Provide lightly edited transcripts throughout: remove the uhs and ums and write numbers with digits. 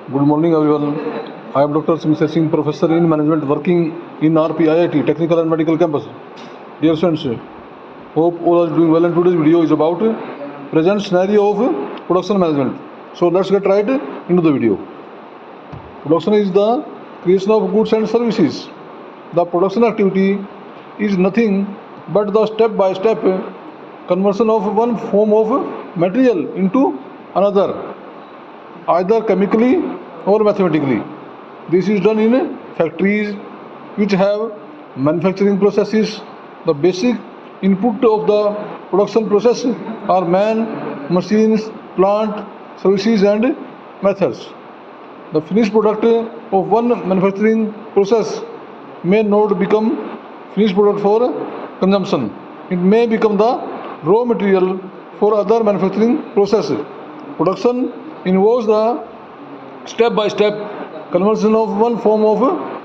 Good morning, everyone. I am Dr. Sumit Singh, Professor in Management, working in RPIIT, Technical and Medical Campus. Dear students, hope all are doing well. And today's video is about present scenario of production management. So let's get right into the video. Production is the creation of goods and services. The production activity is nothing but the step-by-step conversion of one form of material into another, either chemically or mathematically. This is done in factories which have manufacturing processes. The basic input of the production process are man, machines, plant, services and methods. The finished product of one manufacturing process may not become finished product for consumption. It may become the raw material for other manufacturing process. Production involves the step-by-step conversion of one form of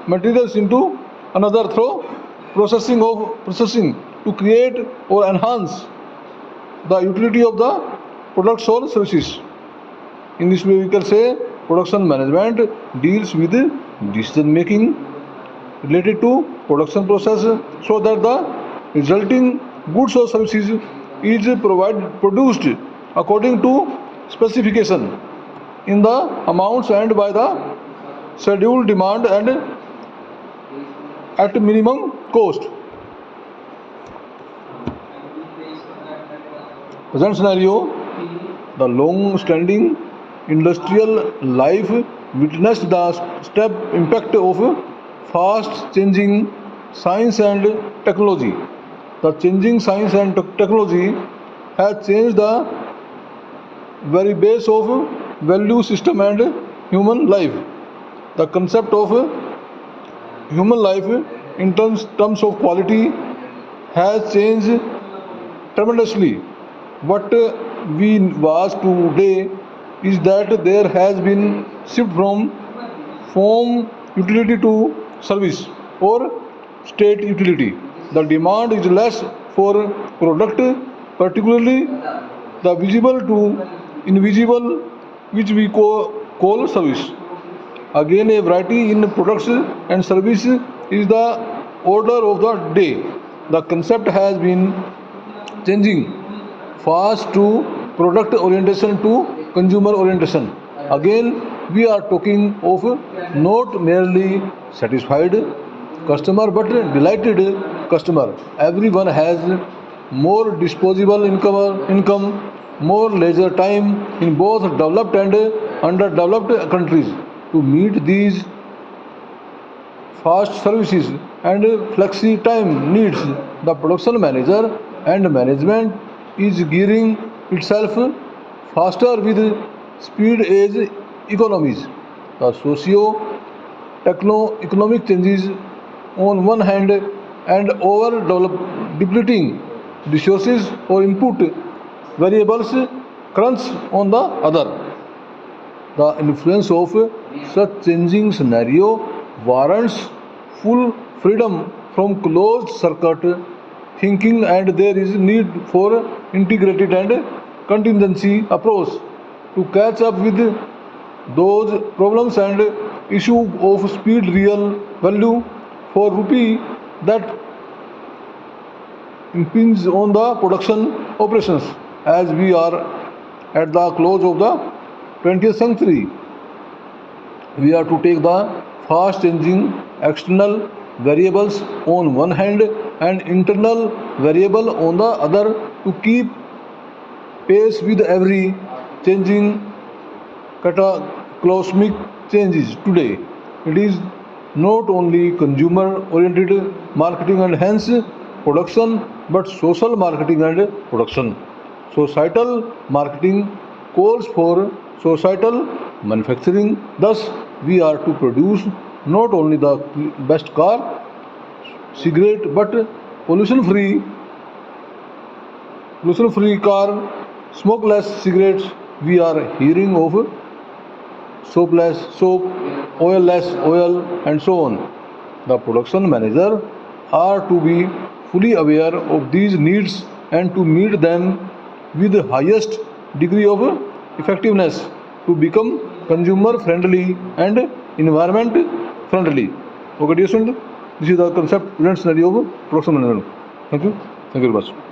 materials into another through processing to create or enhance the utility of the products or services. In this way, we can say production management deals with decision making related to production process so that the resulting goods or services is produced according to specification in the amounts and by the scheduled demand and at minimum cost. Present scenario, the long-standing industrial life witnessed the step impact of fast changing science and technology. The changing science and technology has changed the very base of value system and human life. The concept of human life in terms of quality has changed tremendously. What we was today is that there has been shift from form utility to service or state utility. The demand is less for product, particularly the visible to invisible, which we call service. Again, a variety in products and service is the order of the day. The concept has been changing fast to product orientation to consumer orientation. Again, we are talking of not merely satisfied customer but delighted customer. Everyone has more disposable income, more leisure time in both developed and underdeveloped countries. To meet these fast services and flexi time needs, the production manager and management is gearing itself faster with speed age economies. The socio-techno-economic changes on one hand and depleting resources or input variables crunch on the other. The influence of such changing scenario warrants full freedom from closed circuit thinking, and there is need for integrated and contingency approach to catch up with those problems and issue of speed real value for rupee that impinge on the production operations. As we are at the close of the 20th century, we are to take the fast changing external variables on one hand and internal variable on the other to keep pace with every changing cataclysmic changes today. It is not only consumer oriented marketing and hence production but social marketing and production. Societal marketing calls for societal manufacturing. Thus, we are to produce not only the best car, cigarette, but pollution-free car, smokeless cigarettes. We are hearing of soapless soap, oilless oil, and so on. The production manager are to be fully aware of these needs and to meet them with the highest degree of effectiveness to become consumer friendly and environment friendly. Okay, dear student, this is the concept, present scenario of production management. Thank you very much.